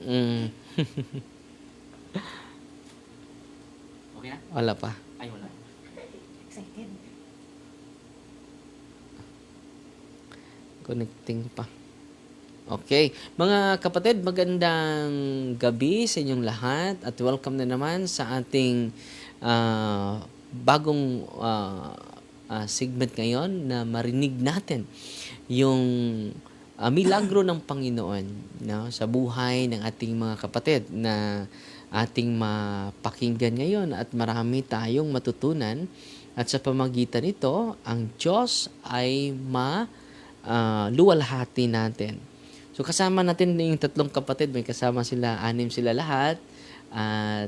Mm, Okay na? wala pa. Ay, wala. Excited. Connecting pa. Okay. Mga kapatid, magandang gabi sa inyong lahat at welcome na naman sa ating bagong segment ngayon na marinig natin yung milagro ng Panginoon, no, sa buhay ng ating mga kapatid na ating mapakinggan ngayon at marami tayong matutunan at sa pamagitan nito ang Diyos ay luwalhati natin. So kasama natin yung tatlong kapatid, may kasama sila, 6 sila lahat at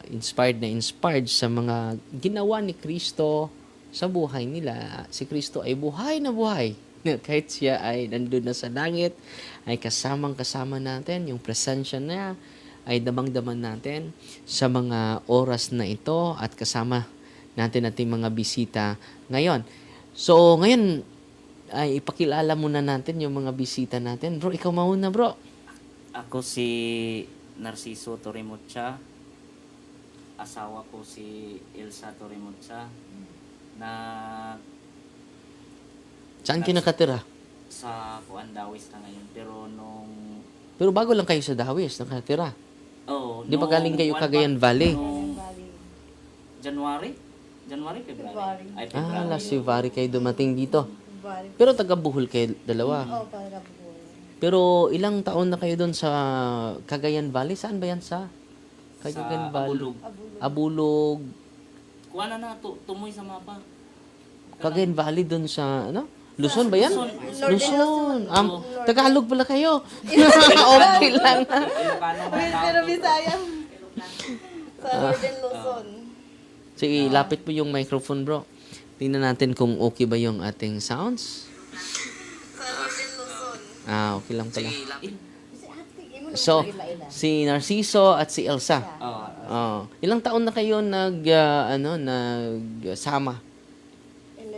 inspired sa mga ginawa ni Kristo sa buhay nila. Si Kristo ay buhay na buhay. Kahit siya ay nandun na sa langit, ay kasama natin. Yung presensya niya ay damang-daman natin sa mga oras na ito at kasama natin ating mga bisita ngayon. So ngayon, ay ipakilala muna natin yung mga bisita natin. Bro, ikaw mauna, bro. Ako si Narciso Torremocha. Asawa ko si Elsa Torremocha. Na Saan kayo nakatira? sa Dawis na ngayon. Pero bago lang kayo sa Dawis, nakatira. Di ba galing kayo Cagayan Valley? January, February. Ay, February. Last February kayo dumating dito. Bari. Pero taga Bohol kayo dalawa. Oo, para po. Pero ilang taon na kayo doon sa Cagayan Valley? Saan ba yan sa Cagayan Valley? Abulog. Abulog. Kuha na tumoy sa mapa. Cagayan Valley doon sa, ano? Luzon ba yan? Luzon. Luzon. Tagalog pala kayo. Okay lang. Ilocano mga tao. Pero Bisaya. Sa Northern Luzon. Sige, lapit mo yung microphone, bro. Tingnan natin kung okay ba yung ating sounds. Sa Northern Luzon. Okay lang pala. Si ate, imo na So, ila. si Narciso at si Elsa. Oh, Ilang taon na kayo nagsama?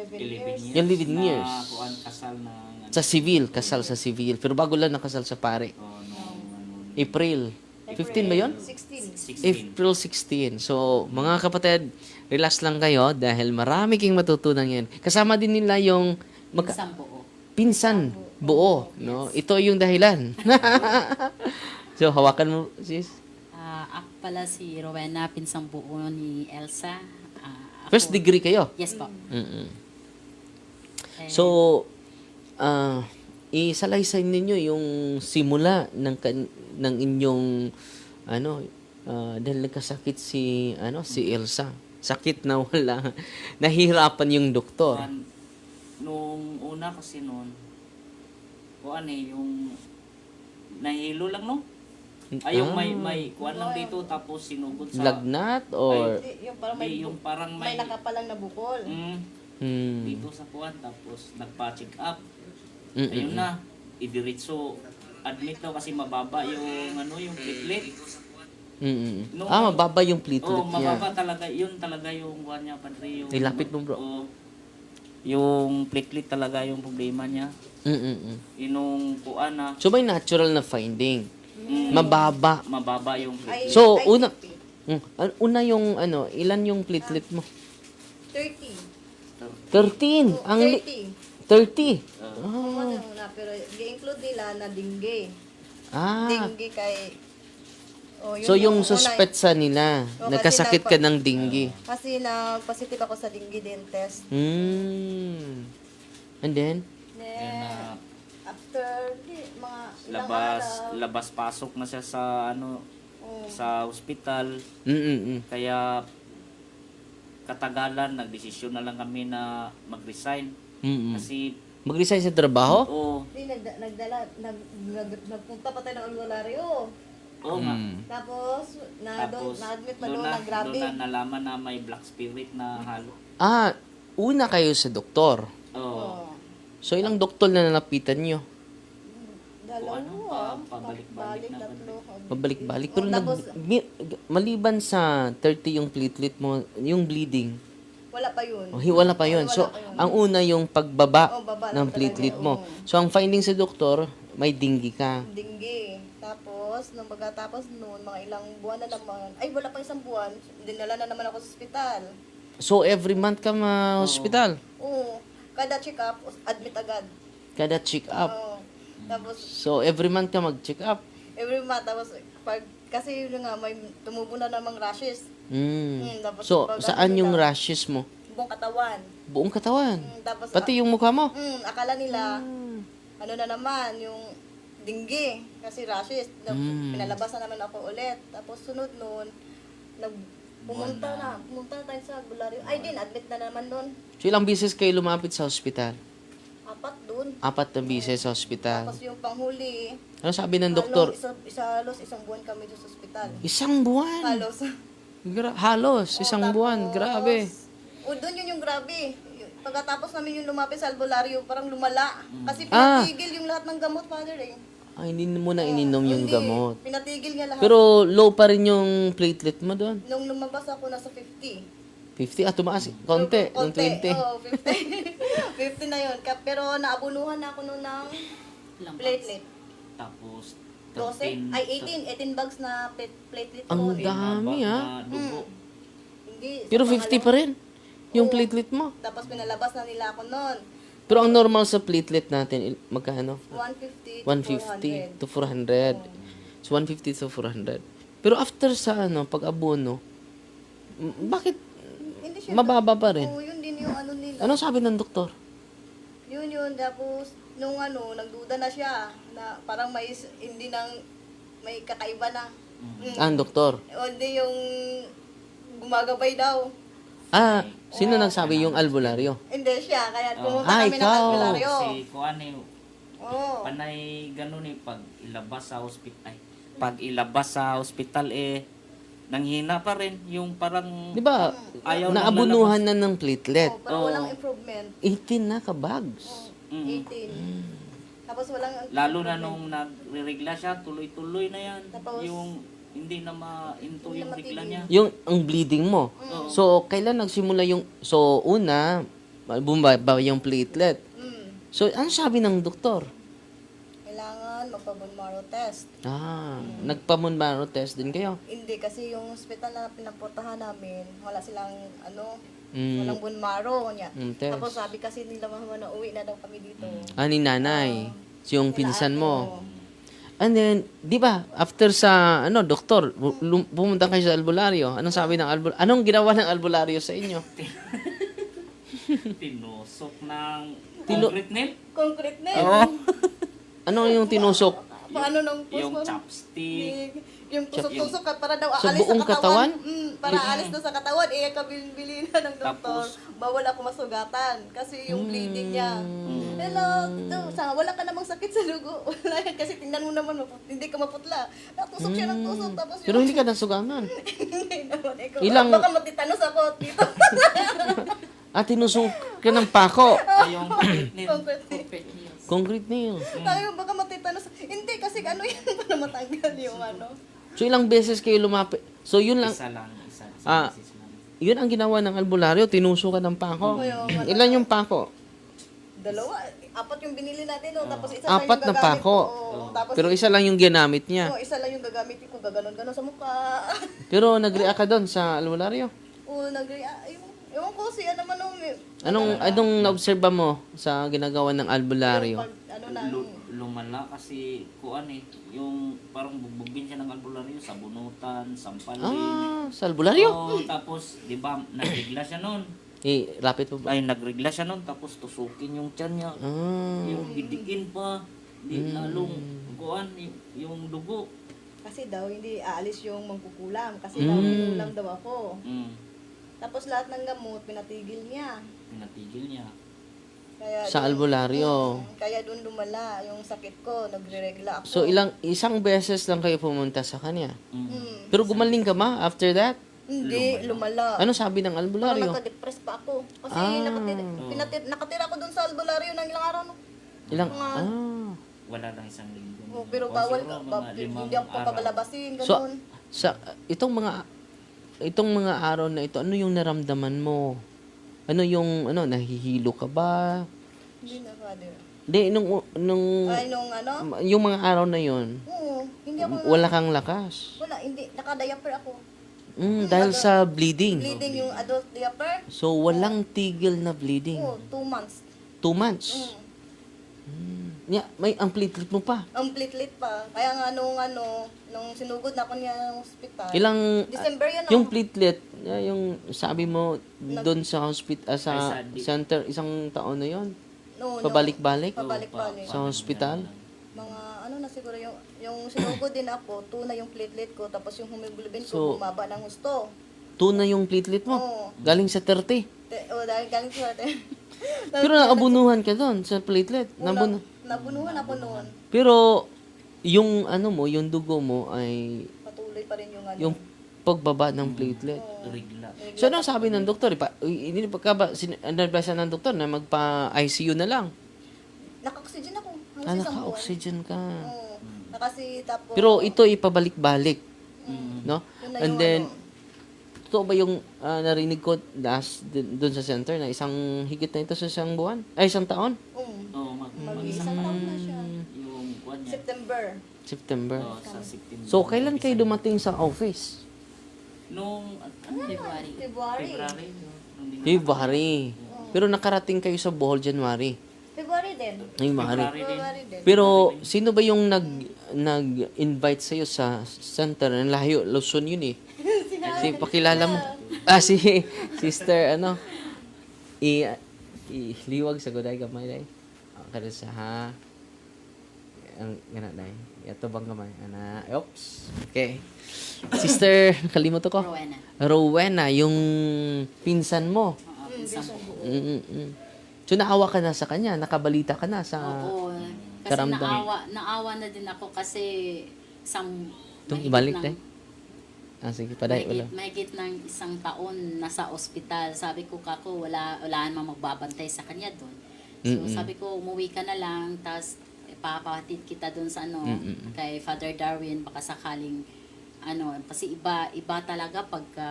11 11 years. 11 years. Na kuan kasal na Sa civil, kasal sa civil. Pero bago lang nakasal sa pare. April. 15 ba yun? 16. 16. April 16. So, mga kapatid, relax lang kayo dahil marami kayong matutunan ngayon. Kasama din nila yung pinsan buo. No? Ito yung dahilan. So, hawakan mo, sis. Ako pala si Rowena, pinsang buo ni Elsa. First degree kayo. Yes po. Mm-mm. So, isalaysay ninyo yung simula ng inyong dahil nagkasakit si Elsa. Sakit na wala. Nahihirapan yung doktor. Nung una kasi noon, yung nahilo lang, no? Ay, yung may kuan lang dito, tapos sinugod sa... Lagnat or Yung parang may nakapalang na bukol. Dito sa kuan, tapos nagpa-check up. Mm-mm. Ayun na, idiretso. Admit daw kasi mababa yung yung platelet. Mm-mm. No, mababa yung platelet niya. Mababa talaga. Yun talaga yung kuan niya, padre. Yung, Ilapit mo, bro. Yung platelet talaga yung problema niya. Mm-mm. Inong kuan na. So, may natural na finding. Mababa. Mababa yung platelet. So, una yung ilan yung platelet mo? 30. 13. Ang 30. 30. Pero i-include nila na dengue. Ah. Dengue kay... So, yung suspect sa nila, Oo, nagkasakit ka ng dengue. Kasi nag-positive ako sa dengue din test. And then? Then, after mga ilang araw, labas-pasok na siya sa sa ospital. Kaya katagalan, nagdesisyon na lang kami na mag-resign. Kasi Mag-resign sa trabaho? hindi, nagpunta pa tayo ng albularyo. Oo nga. Tapos, na-admit pa doon doon na grabe. na nalaman na may black spirit na halo. Una kayo sa doktor. Oo. So, ilang doktor na nalapitan nyo? Dalawa. Pabalik-balik na. Tatlo. Pabalik-balik. Pero Tapos, maliban sa 30 yung platelet mo, yung bleeding, wala pa yun. wala pa yun. So, ang una yung pagbaba Baba ng lang platelet talaga, mo. So, ang finding sa doktor, May dinggi ka. dinggi. Tapos, nung pagkatapos noon, mga ilang buwan na naman, ay wala pa isang buwan, dinala na naman ako sa ospital. So, every month ka ma-hospital? Oo, kada check-up, admit agad. Kada check up. Oo. Tapos, So, every month ka mag-check up? every month, tapos, kasi yun nga, may tumubo na namang rashes. Tapos, So, pag- saan ano yung nila, rashes mo? buong katawan. Buong katawan. Tapos, Pati yung mukha mo? akala nila, ano na naman, yung dinggi, kasi rashes. Pinalabas na naman ako ulit. Tapos sunod noon, pumunta na tayo sa albularyo. Ay din, admit na naman doon. So, ilang beses kayo lumapit sa hospital? 4 doon. 4 na beses sa hospital. Tapos yung panghuli, Ano sabi ng doktor? halos isang buwan kami doon sa ospital. Isang buwan? Halos. Halos, isang buwan. Grabe. O doon yun yung grabe. Pagkatapos namin yung lumapit sa albularyo, parang lumala. Kasi Ah. pinatigil yung lahat ng gamot, Father eh. Ay, hindi mo na ininom yung Hindi, gamot. Pinatigil niya lahat. Pero low pa rin yung platelet mo doon. Nung lumabas ako, nasa 50. 50? Tumaas. Konti. Nung 20. Oo, 50. 50 na yun. Pero naabunuhan na ako noon ng Ilang platelet. Tapos 12? Ay, 18 bags na platelet Ang ko. dami, na dugo. Hindi. Pero sa 50 pa rin yung platelet mo. Tapos pinalabas na nila ako noon. Pero ang normal sa platelet natin, magkano? 150 to 150 to 400. So, 150 to 400. Pero after sa pag-abono, bakit Hindi siya. mababa pa rin? Oo, yun din yung ano nila. Anong sabi ng doktor? Yun. Tapos, nung nagduda na siya, na parang may kakaiba na. Ang doktor? O di yung gumagabay daw. Sino nagsabi yung albularyo? Hindi siya, kaya pumunta Ah, kami ng ikaw. albularyo. Si kuan eh, Oo. panay ganun eh pag ilabas sa ospital. Pag ilabas sa ospital nanghina pa rin yung parang Di ba, ayaw naabunuhan na ng platelet. Oo, parang walang improvement. 18 na ka-bags. 18. Tapos walang... lalo na nung nagre-regla siya, tuloy-tuloy na yan. Tapos, yung hindi na ma-into yung regla niya. Yung ang bleeding mo. So, kailan nagsimula yung... So, una, bumaba yung platelet. So, ano sabi ng doktor? Kailangan magpa-bone marrow test. Nagpa-bone marrow test din kayo? Hindi, kasi yung hospital na pinapuntahan namin, wala silang walang bone marrow niya. Test. Tapos sabi kasi nila mama na uwi na daw kami dito. Ni nanay. Yung pinsan mo. Oo. And then, di ba, after sa, doktor, pumunta kayo sa albularyo. Anong sabi ng albularyo? Anong ginawa ng albularyo sa inyo? Tinusok ng concrete nail. Concrete na Ano yung tinusok? Paano nung Yung chopstick. Yung tusok-tusok para daw Sa aalis buong sa katawan. Para Yung- aalis daw sa katawan. Kabili na ng doktor. Tapos- Bawal ako masugatan. Kasi yung bleeding niya. Hello, wala ka namang sakit sa dugo. Wala yan. Kasi tingnan mo naman, hindi ka maputla. Natusok siya ng tusok. Tapos Pero hindi ka nasuganan. Hindi naman. Ilang- Baka matitanos ako dito. Tinusok ka ng pako. Ay, yung concrete nail. Concrete. Concrete nail. Tayo, baka matitanos. Hindi, kasi yan para matanggal yung So, ilang beses kayo lumapit? So, yun lang. Isa lang. Isa Ah. beses lang. Yun ang ginawa ng albularyo. Tinusok ka ng pako. Ilan yung pako? 2. 4 yung binili natin, no? Tapos isa 4 lang yung na gagamit pako. ko. Oo, tapos Pero isa lang yung ginamit niya. isa lang yung gagamitin ko, gaganon-ganon sa mukha. Pero nag-react ka doon sa albularyo? Oo, ewan ko siya naman nung... Anong na-obserba mo sa ginagawa ng albularyo? Lumala kasi kuan yung parang bugbugin siya ng albularyo, sabunutan, sampalin. Sa albularyo? Tapos, di ba, nagregla siya nun. Lapit po ba? Ay, nagregla siya nun, tapos tusukin yung tiyan niya. Yung bidiin pa. Di lalong kuan, yung dugo. Kasi daw, hindi aalis yung mangkukulam. Kasi daw, kinulam daw ako. Tapos lahat ng gamot, pinatigil niya. Pinatigil niya. Kaya Sa albularyo. Kaya doon lumala yung sakit ko, nagre-regla ako. So, isang beses lang kayo pumunta sa kanya. Mm. Pero gumaling ka ba after that? Hindi, lumala. Ano sabi ng Parang albularyo? nakadepress pa ako. Kasi nakatira ko doon sa albularyo ng ilang araw. No? Wala lang isang linggo. Pero O bawal, siguro mga limang hindi ako araw. papabalabasin, So, ganun. itong mga araw na ito, ano yung naramdaman mo? Ano yung, nahihilo ka ba? Hindi na, Father. Di, Ay, nung ano? yung mga araw na yon, Oo, hindi ako, wala kang lakas. wala, hindi, naka-diaper ako. Dahil sa bleeding. Bleeding yung adult diaper. So, walang tigil na bleeding. Oo, 2 months. 2 months. Ang platelet mo pa. Ang platelet pa. Kaya nga nung sinugod na ako niya ng hospital. Ilang, December yun, yung platelet, yung sabi mo, doon sa hospital, sa Ay, center, isang taon na yon, No, pabalik-balik Pabalik-balik. sa hospital. Mga ano na siguro yung sinugod din ako, 2 na yung platelet ko, tapos yung hemoglobin So, ko bumaba ng husto. 2 na yung platelet mo. Oo. Galing sa 30. Dahil galing sa Pero naabunuhan ka doon sa platelet. Nabunuhan ako noon. Pero, yung ano mo, yung dugo mo ay Patuloy pa rin yung ano. yung pagbaba ng platelet. Regla. So, ano sabi ng doktor? Hindi pa ka ba, advise ng doktor na magpa-ICU na lang? Naka-oxygen ako. Hanggang sa isang buwan. Naka-oxygen ka. Oo. Kasi tapos... Pero ito ipabalik-balik. No? Yun na And yung then, ano. totoo ba yung narinig ko last doon sa center na isang higit na ito sa isang buwan? Ay, isang taon? Oo, Mag-isang taon na siya. yung kuwan niya. September. September. Sa September. So, kailan kayo dumating sa office? Nung, February. February. February. Nung di na- February. Pero nakarating kayo sa Bohol January. February din. February. February din. Pero sino ba yung nag-invite sa sa center? Ang layo, Luzon yun eh. Si pakilala mo. Si Sister liwag sa goday gamay dai. Kada sa ha. Ang gana dai. Yato bang gamay ana. Oops. Okay. Sister, kalimot ko. Rowena. Rowena, yung pinsan mo. Pinsang buo. So naawa ka na sa kanya, nakabalita ka na sa Oo. Kasi karamdam. naawa na din ako kasi isang Itong mahigit ibalik ng- dai. Sige, paday wala. mahigit ng isang taon nasa ospital. Sabi ko kako, wala namang magbabantay sa kanya doon. So sabi ko, umuwi ka na lang, tapos ipapahatid kita doon sa kay Father Darwin, baka sakaling kasi iba talaga pagka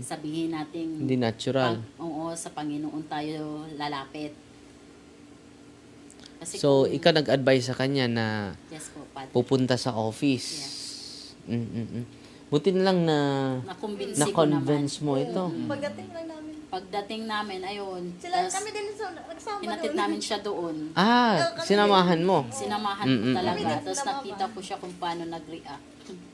sabihin natin Hindi natural. oo, sa Panginoon tayo lalapit. Kasi So, kung- ikaw nag-advise sa kanya na yes po, Padre. pupunta sa office. Buti na lang Nakumbinsi ko naman. na-convince mo ito. Pagdating lang namin. Pagdating namin, ayun, Sila, tas kami din nagsama pinatid doon. namin siya doon. Sinamahan mo. Sinamahan ko talaga. Kami din Tapos sinamahan. nakita ko siya kung paano nag-react.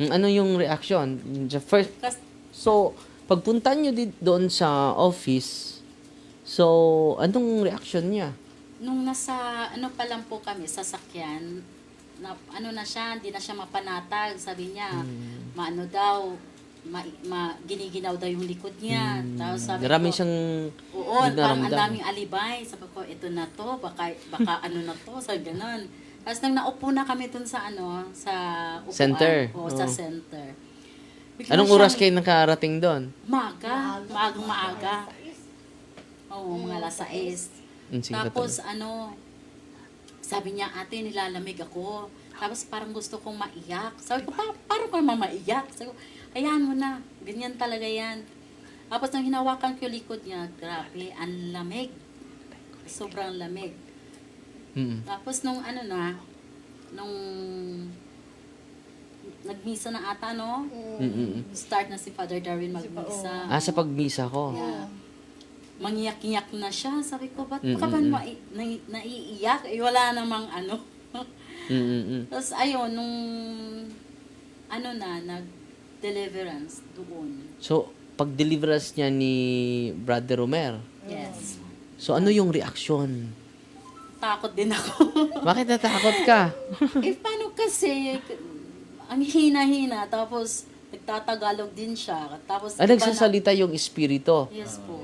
Ano yung reaction? The first, Kasi, so, pagpunta nyo doon sa office, so, anong reaction niya? nung nasa, pa lang po kami, sasakyan, na siya, hindi na siya mapanatag. Sabi niya, daw, giniginaw daw yung likod niya. Tapos sabi Marami ko, siyang oo, parang ang dinaramdam. daming alibay. Sabi ko, ito na to, baka na to, sabi ganun. Tapos nang naupo na kami dun sa sa upuan. Center. Oo, sa Oo. center. Bigla Anong siyang- oras kayo nakarating doon? Maaga. Oo, mga alas 6. Sige, Tapos sabi niya, ate, nilalamig ako. Tapos parang gusto kong maiyak. Sabi ko, parang ka naman maiyak? Sabi ko, hayaan mo na. Ganyan talaga yan. Tapos nang hinawakan ko yung likod niya, grabe, ang lamig. Sobrang lamig. Tapos nung nung nagmisa na ata, no? Start na si Father Darwin magmisa. Sa pagmisa ko. Yeah. Mangiyak-iyak na siya. Sabi ko, ba't ka ba naiiyak? Wala namang Tapos ayun, nung nag-deliverance doon. So, pag-deliverance niya ni Brother Romer, Yes. so ano yung reaksyon? Takot din ako. Bakit natakot ka? Paano kasi, ang hina-hina, tapos nagtatagalog din siya. Tapos Nagsasalita yung espiritu. yes po.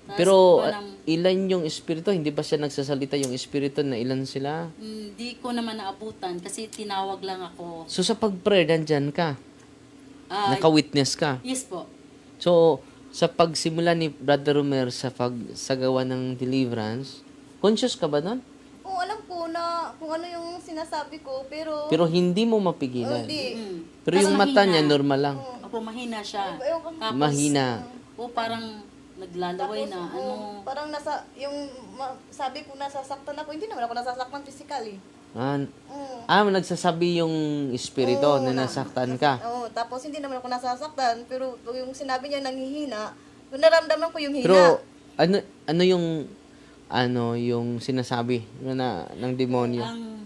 Tapos Pero iba ng- ilan yung espiritu? Hindi ba siya nagsasalita yung espiritu na ilan sila? hindi ko naman naabutan kasi tinawag lang ako. So sa pag-pray, nandyan ka. Ah, Naka-witness ka. yes po. So, sa pagsimula ni Brother Romer sa pagsagawa ng deliverance, conscious ka ba nun? Oo, alam ko na kung ano yung sinasabi ko, pero... Pero hindi mo mapigilan. hindi. Pero yung Tapos mata mahina. niya, normal lang. Opo, mahina siya. Ewan ko. Tapos, Mahina. o parang naglalaway na. oh, parang sabi ko nasasaktan ako, hindi naman ako nasasaktan physically. Nagsasabi yung espiritu Oo, na nasaktan ka. Oo, tapos hindi naman ako nasasaktan, pero yung sinabi niya nanghihina, naramdaman ko yung hina. Pero ano yung sinasabi ng demonyo? Ang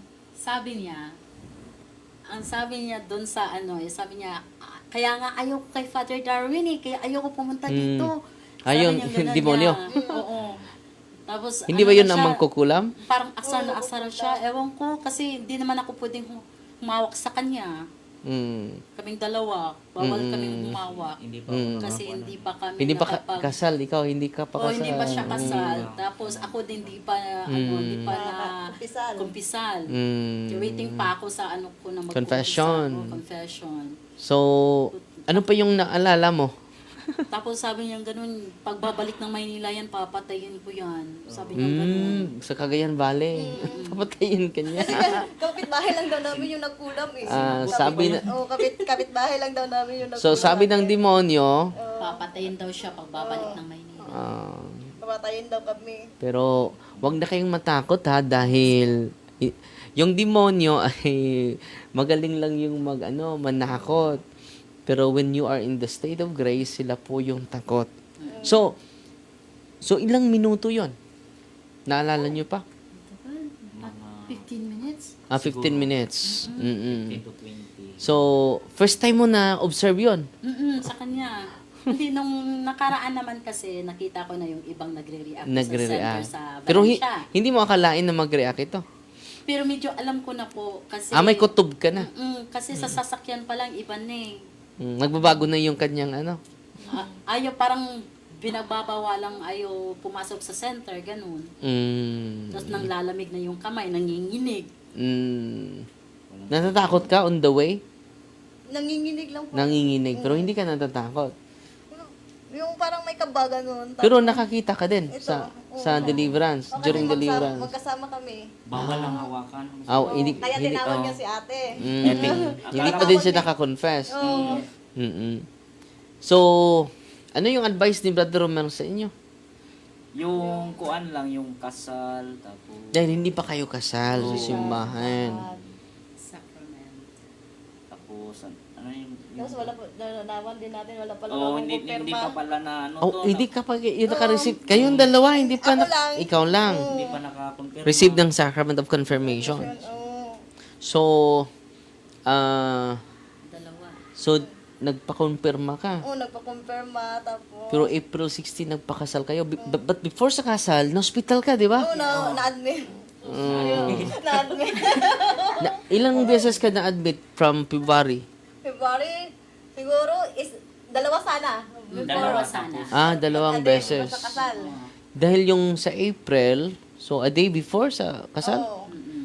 sabi niya doon sa sabi niya, kaya nga ayaw ko kay Father Darwin kaya ayaw ko pumunta dito. Ayun, Sabi niya, ganun demonyo. niya. Oo. Tapos, Hindi ba na yun ang siya, mangkukulam? Parang asar na asar siya. Ewan ko, kasi hindi naman ako pwedeng humawak sa kanya. Mm. Kaming dalawa. Bawal kaming humawak. Hindi pa Kasi hindi pa kami Hindi pa kasal, ikaw hindi ka pa Oh, kasal. hindi pa siya kasal. Tapos ako din hindi pa hindi pa na kumpisal. Waiting pa ako sa ko na Confession. Confession. So, ano pa yung naalala mo? Tapos sabi niya ganun, pagbabalik ng Maynila yan, papatayin ko yan. Sabi niya ganun. Sa Cagayan Valley. Papatayin ka niya. Kapitbahay lang daw namin yung nagkulam eh. Sabi na, Kapitbahay lang daw namin yung nagkulam. so sabi ng demonyo, Papatayin daw siya pagbabalik ng Maynila. Papatayin daw kami. pero wag na kayong matakot ha dahil yung demonyo ay magaling lang yung manakot. Pero when you are in the state of grace, sila po yung takot. So ilang minuto yon? Naalala nyo pa? 15 minutes? 15 minutes. 15 to 20. So, first time mo na observe yon? Sa kanya. Hindi, nung nakaraan naman kasi, nakita ko na yung ibang nagre-react sa center sa Pero Valencia. hindi mo akalain na mag-react ito. Pero medyo alam ko na po kasi... May kutob ka na. Kasi sa sasakyan pa lang, iba na Nagbabago na yung kanyang ayaw parang binababawalang ayaw pumasok sa center, ganun. Tapos nang lalamig na yung kamay, nanginginig. Natatakot ka on the way? Nanginginig lang po. Nanginginig, pero hindi ka natatakot. Yung parang may kabaga nun. Pero nakakita ka din Ito, sa deliverance, during deliverance. Magkasama kami. Bawal lang hawakan. Hindi, Kaya tinawag niya si ate. hindi pa din siya nakakonfess. So, ano yung advice ni Brother Romero sa inyo? Yung kuan lang, yung kasal, tapos... Dahil hindi pa kayo kasal sa simbahan. Sacrament. Tapos, ano yung... Tapos wala po, nalaman din natin, wala pala Oo, akong hindi kumpirma. pa pala na ano Hindi ka pa, yung naka-receive. Kayong dalawa, hindi pa, Ako lang. ikaw lang. Hindi pa nakakonfirm. Receive ng sacrament of confirmation. Oo. So, Dalawa. nagpa-confirma ka. Oo, nagpa-confirma, tapos... Pero April 16, nagpakasal kayo. But before sa kasal, na-hospital ka, di ba? Oo, na-admit. Na-admit. Ilang beses ka na-admit from February? February, siguro, dalawa sana. Dalawa sana. Dalawang A day beses. before sa kasal. Dahil yung sa April, so a day before sa kasal? Oo.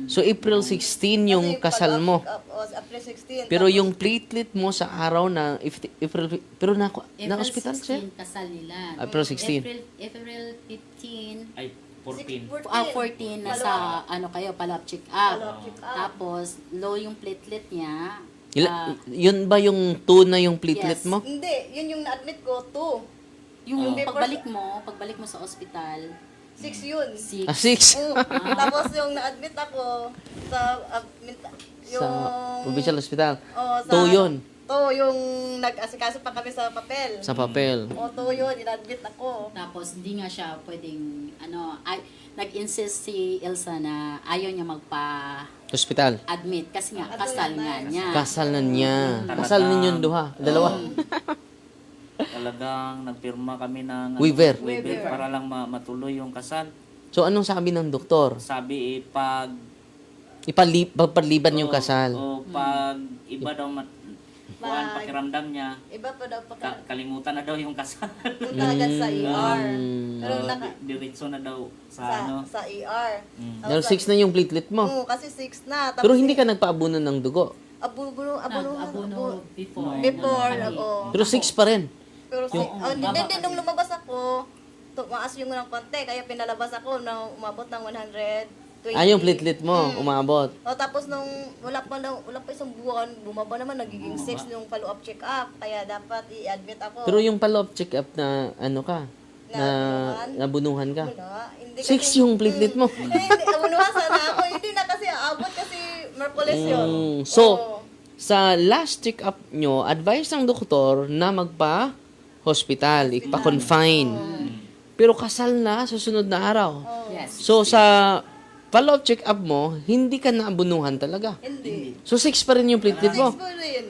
So April 16 yung Kasi kasal mo. April 16. Pero yung platelet mo sa araw na April, pero na-hospital siya? April 16 kasal nila. April 16. April 15. Ay, 14. 14 nasa kayo follow-up check up. Follow-up check up. Tapos low yung platelet niya. Yun ba yung 2 na yung platelet yes. mo? Hindi, yun yung na-admit ko, 2. Yung Before- pagbalik mo sa ospital, 6 yun. 6. 6. Tapos yung na-admit ako sa yung Sa provincial hospital. oh, 2 yun. Yung nag-asikaso pa kami sa papel. Sa papel. O 2 yun, in-admit ako. Tapos hindi nga siya pwedeng nag-insist si Elsa na ayaw niya Hospital. magpa-admit kasi nga kasal nga niya. Kasal na niya. Kasal ninyong duha. Dalawa. Talagang nagpirma kami ng Waiver. waiver para lang matuloy yung kasal. So anong sabi ng doktor? Sabi pag Pagpaliban yung kasal. o pag iba daw pakiramdam niya, Iba pa daw pa kalimutan na daw yung kasal. punta agad sa ER. Pero Diretso na daw sa ano. sa ER. Dahil 6 na yung platelet mo. Oo, kasi 6 na. Pero hindi ka nagpaabunan ng dugo. Abuno Before. Before, oo. Pero 6 pa rin. Pero hindi, nung lumabas ako, tumaas yung ng konti, kaya pinalabas ako na umabot ng 120. Yung platelet mo, umabot. O, tapos nung wala pa isang buwan, bumaba naman, nagiging 6 yung follow-up check-up. Kaya dapat i-admit ako. Pero yung follow-up check-up na ano ka, na nabunuhan ka? Wala. Hindi 6 yung platelet mo. hindi, abunuhan sana ako. Hindi na kasi aabot kasi Merkules yun. So, Oo. sa last check-up nyo, advice ng doktor na magpa-hospital, ipa-confine. Pero kasal na sa sunod na araw. Yes. So, sa follow-up check-up mo, hindi ka naabunuhan talaga. Hindi. So, 6 pa rin yung platelet mo. 6 pa rin.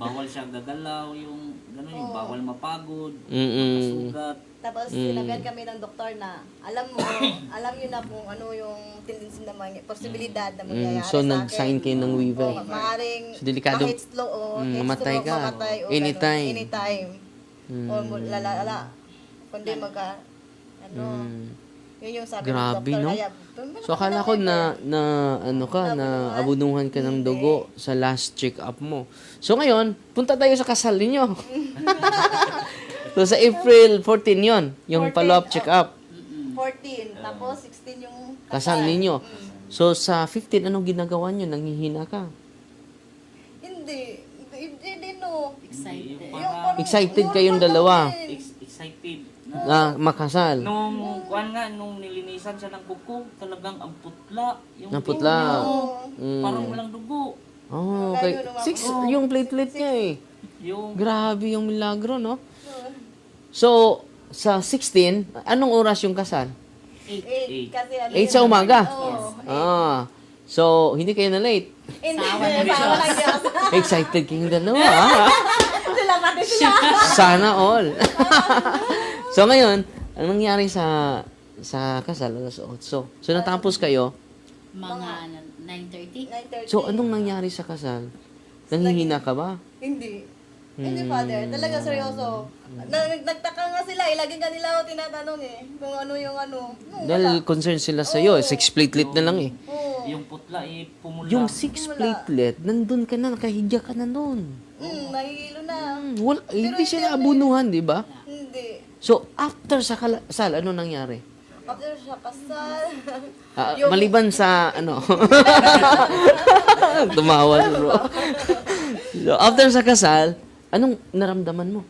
Bawal siyang gagalaw, yung gano'n yung bawal mapagod, Mm-mm. masugat. Tapos sinabihan kami ng doktor na alam niyo na kung ano yung tendency na posibilidad na mangyayari So, sa akin. nag-sign kayo ng waiver. Oo, maaaring So, delikado. kahit slow o mamatay ka. mamatay o Anytime. ganun, anytime. O lalala. Kundi yun yung sabi Grabe, ng doktor. no? Kaya, So, akala ko na abunuhan ka ng dugo sa last check-up mo. So, ngayon, punta tayo sa kasal ninyo. So, sa April 14 yon yung 14, follow-up check-up. 14. Tapos 16 yung Kasal ninyo. So, sa 15, anong ginagawa nyo? Nanghihina ka. Hindi. Hindi, no. Excited. Yung Yung parang parang Excited normal kayong lang dalawa. din. excited na. Na makasal. Nung nilinisan siya ng kuko, talagang ang putla. Yung Ang putla. Oo. Parang walang dugo. Oh, okay. 6 yung platelet niya eh. Yung Grabe yung milagro, no? So, sa 16, anong oras yung kasal? 8. Kasi 8 sa umaga? Oo. Ah. So, hindi kayo na late. Hindi. Sawa lang Diyos. Excited kayong dalawa, ah. Sila pati sila. Sana all. So, ngayon, anong nangyari sa kasal? Alas 8. So, natapos kayo. Mga 9:30. 9:30. So, anong nangyari sa kasal? Nanghihina ka ba? Hindi. Hindi, Father. Talaga seryoso. Nagtaka nga sila eh. Lagi nga nila ako tinatanong eh. Kung ano yung ano. Dahil concerned sila sa'yo. 6 platelet na lang eh. Oo. yung putla pumula. Yung 6 platelet, nandun ka na, nakahiga ka na nun. Nahihilo na. Hindi siya naabunuhan, di ba? Hindi. So, after sa kasal, ano nangyari? After siya kasal. Maliban sa, tumawa si bro. So, after sa kasal, anong naramdaman mo?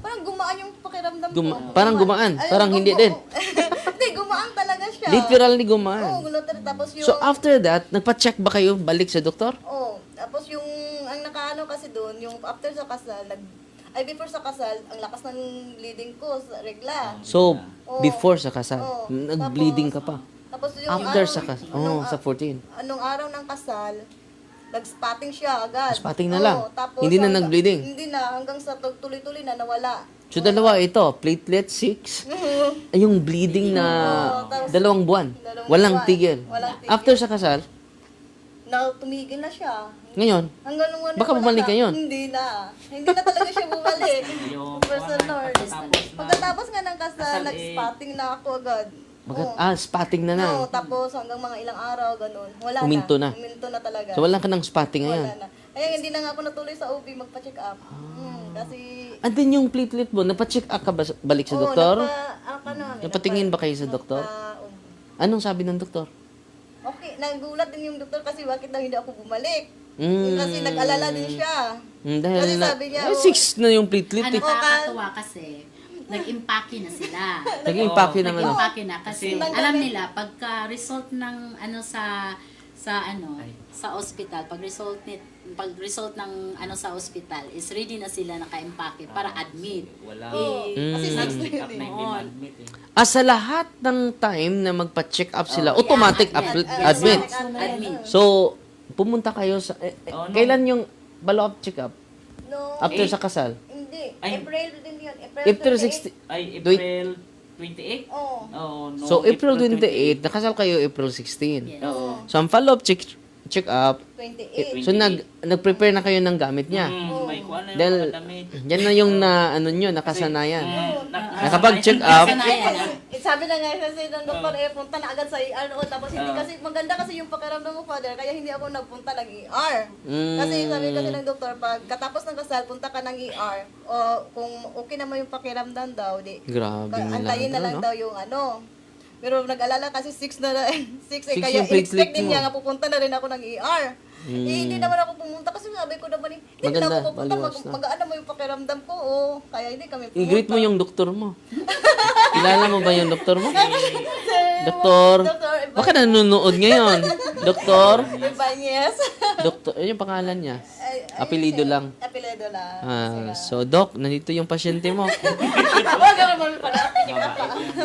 Parang gumaan yung pakiramdam ko. Parang gumaan? Ay, Parang hindi din? Hindi, gumaan talaga siya. Literally Oo, gumaan. tapos yung... So, after that, nagpa-check ba kayo balik sa doktor? Oo. Tapos yung, ang nakaano kasi doon, yung after sa kasal, before sa kasal, ang lakas ng bleeding ko sa regla. So, Oo. before sa kasal, Oo. nag-bleeding ka pa. Tapos yung After araw, sa kasal, sa 14. Anong araw ng kasal, nag-spotting siya agad. Spotting na lang? Oo, tapos Hindi na nag-bleeding? Hindi na, hanggang sa tuloy-tuloy na nawala. So, dalawa ito, platelet 6, yung bleeding na tapos 2 buwan. Walang tigil. Walang tigil. After sa kasal, Tumigil na siya. ngayon, Hanggang nung Baka wala bumalik na. ngayon. Hindi na. Hindi na talaga siya bumalik. Yung Praise the Lord. Pagkatapos nga ng kasal, Kasal eh. nag-spotting na ako agad. spotting na na. Oo, tapos hanggang mga ilang araw, ganun. Wala Uminto na. Uminto na talaga. So, wala ka ng spotting ngayon. Wala na. Kaya hindi na nga ako natuloy sa OB magpa-check up. Kasi... And then yung platelet mo, napacheck up ka ba balik sa Oo, doktor? namin, Napatingin ba kayo sa doktor? Anong sabi ng doktor? Okay, nagulat din yung doktor kasi bakit daw hindi ako bumalik. Mm. Kasi nag-alala din siya. Dahil Kasi sabi niya, 6 na yung platelet. Ano, nakakatuwa kasi, nag-impake na sila. Nag-impake ng ano. Nag-impake na kasi Kasi- alam nila pagka-result ng sa ospital, pag-result ng sa ospital is ready na sila naka-impake para admit. Wala. Kasi Nag-check sabi up na hindi ma-admit eh. Sa lahat ng time na magpa-check up sila, automatic admit. Admit. So, pumunta kayo sa... no. Kailan yung follow-up check-up? No, After sa kasal? hindi. Ay. April din yun. April 28. 16. Ay, April 28? Oo. Oo, no. So, April 28, nakasal kayo April 16. Yes. Oo. So, ang follow-up check-up, 28. so nag-prepare na kayo ng gamit niya. May kuha na yung Dahil, mga damit. yan na yung nakasanayan. Na- Nakapag-check up, Sabi na nga kasi ng doktor, punta na agad sa ER noon. Tapos hindi kasi, maganda kasi yung pakiramdam mo, Father, kaya hindi ako nagpunta ng ER. Kasi sabi kasi ng doktor, pag katapos ng kasal, punta ka ng ER. O kung okay naman yung pakiramdam daw, grabe antayin na lang no? daw yung ano. Pero nag-alala kasi 6 na 6 Six kaya yung platelet expect din mo. niya nga pupunta na rin ako ng ER. Hindi naman ako pumunta kasi sabi ko naman hindi Maganda, na ako pupunta. maliwas na. Magaan naman yung pakiramdam ko. Oh. Kaya hindi kami pumunta. I-greet mo yung doktor mo. Kilala mo ba yung doktor mo? Doktor. Baka nanonood ngayon. Doktor. Ibanez. Doktor. Yun yung pangalan niya. Apelido lang. Apelido lang. So, Doc, nandito yung pasyente mo. Huwag ka naman pala.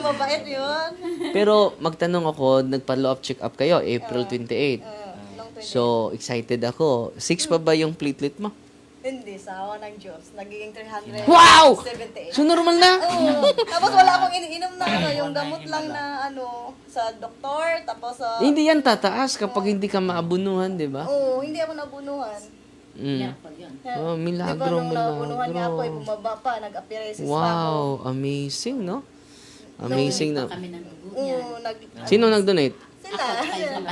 Mabait yun. Pero magtanong ako, nagpa-follow up check up kayo, April 28. So, excited ako. 6 pa ba yung platelet mo? Hindi, sa awa ng Diyos. Nagiging 378. Wow! So, normal na? Oo. Tapos wala akong iniinom na yung gamot lang na sa doktor. Tapos Hindi yan tataas kapag hindi ka maabunuhan, di ba? hindi ako nabunuhan. Miracle yun. Oh, milagro, Diba nung nabunuhan niya ako, milagro. bumaba pa, nag-apheresis pa ako. Wow, amazing, no? Amazing na. Kami ng dugo niya. Sino nag-donate? Sila.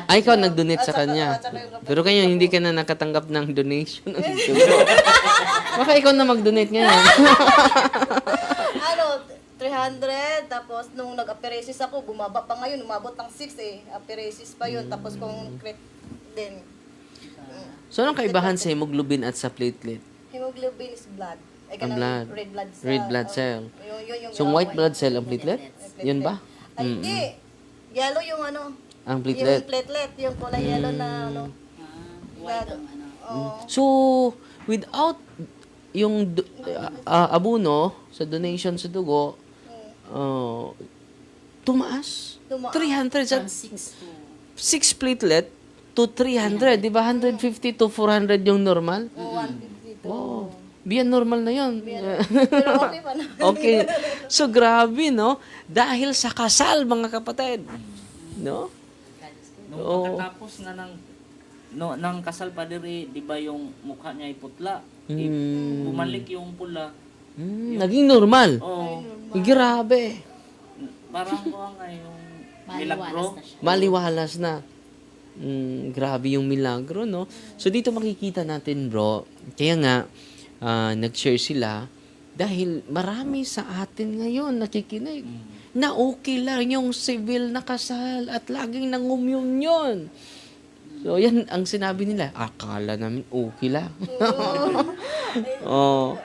Ay, ikaw nag-donate sa kanya. At saka yung kapatid Pero kayo, hindi ka na nakatanggap ng donation. Baka ikaw na mag-donate ngayon. 300, tapos nung nag-apheresis ako, bumaba pa ngayon, umabot ng 6 apheresis pa yun, tapos kung din. So, anong kaibahan sa hemoglobin at sa platelet? Hemoglobin is blood. Ay, Ang kanang blood. red blood cell. Red blood cell. Yung So, white blood cell ang platelet? Yun ba? Ay, hindi. Yellow yung Ang yung platelet. platelet, yung kulay yellow na White ang ano. So, without yung abuno sa donation sa dugo, tumaas. Tumaas. 300 sa From 6 to 6 platelet to 300. Di ba? 150 to 400 yung normal? 150 to. Wow. Biyan normal na yun. Pero okay pa na. Okay. So, grabe, no? Dahil sa kasal, mga kapatid. No? Nung pagkatapos nga ng kasal pa diri, di ba yung mukha niya ay putla? Bumalik yung pula. Naging normal. Oh, Grabe. parang nga yung milagro. maliwalas na siya. Maliwalas na. Grabe yung milagro, no? So, dito makikita natin, bro. Kaya nga, nag-share sila dahil marami sa atin ngayon nakikinig na okay lang yung civil na kasal at laging nangumunyon. So, yan ang sinabi nila. Akala namin okay lang. Oh.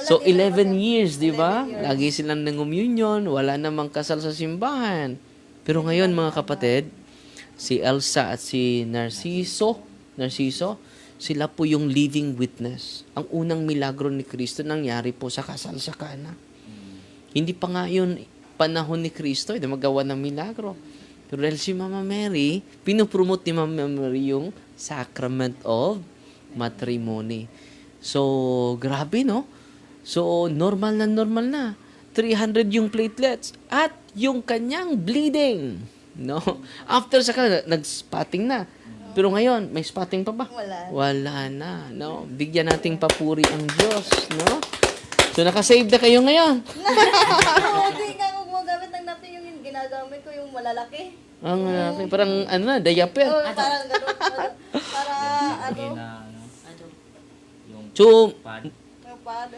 So, 11 years, di ba? Lagi silang nangumunyon, wala namang kasal sa simbahan. Pero ngayon, mga kapatid, si Elsa at si Narciso, sila po yung living witness. Ang unang milagro ni Kristo nangyari po sa kasal sa Cana. Hindi pa nga yun panahon ni Kristo, hindi magawa ng milagro. Pero dahil si Mama Mary, pinupromote ni Mama Mary yung sacrament of matrimony. So, grabe, no? So, normal na. 300 yung platelets at yung kanyang bleeding. No? After sa kanila, nag-spotting na. Pero ngayon, may spotting pa ba? Wala na. No? Bigyan nating papuri ang Diyos. No? So, nakasave na kayo ngayon. Hindi nga ako gumagamit ng napkin, yung ginagamit ko yung malalaki. Ang parang diaper. Parang gano'n. Para Yung So, pad. yung pad.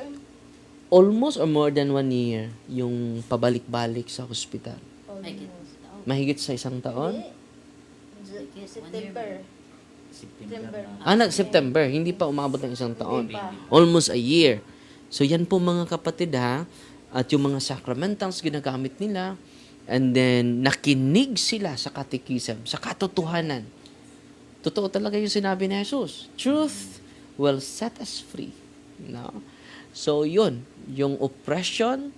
almost or more than 1 year yung pabalik-balik sa hospital. Ay, gano'n. Mahigit sa 1 taon? September. September. September. Hindi pa umabot ng 1 taon. Almost a year. So, yan po mga kapatid ha. At yung mga sacramentals ginagamit nila. And then, nakinig sila sa catechism, sa katotohanan. Totoo talaga yung sinabi ni Jesus. Truth will set us free. No? So, yun. Yung oppression,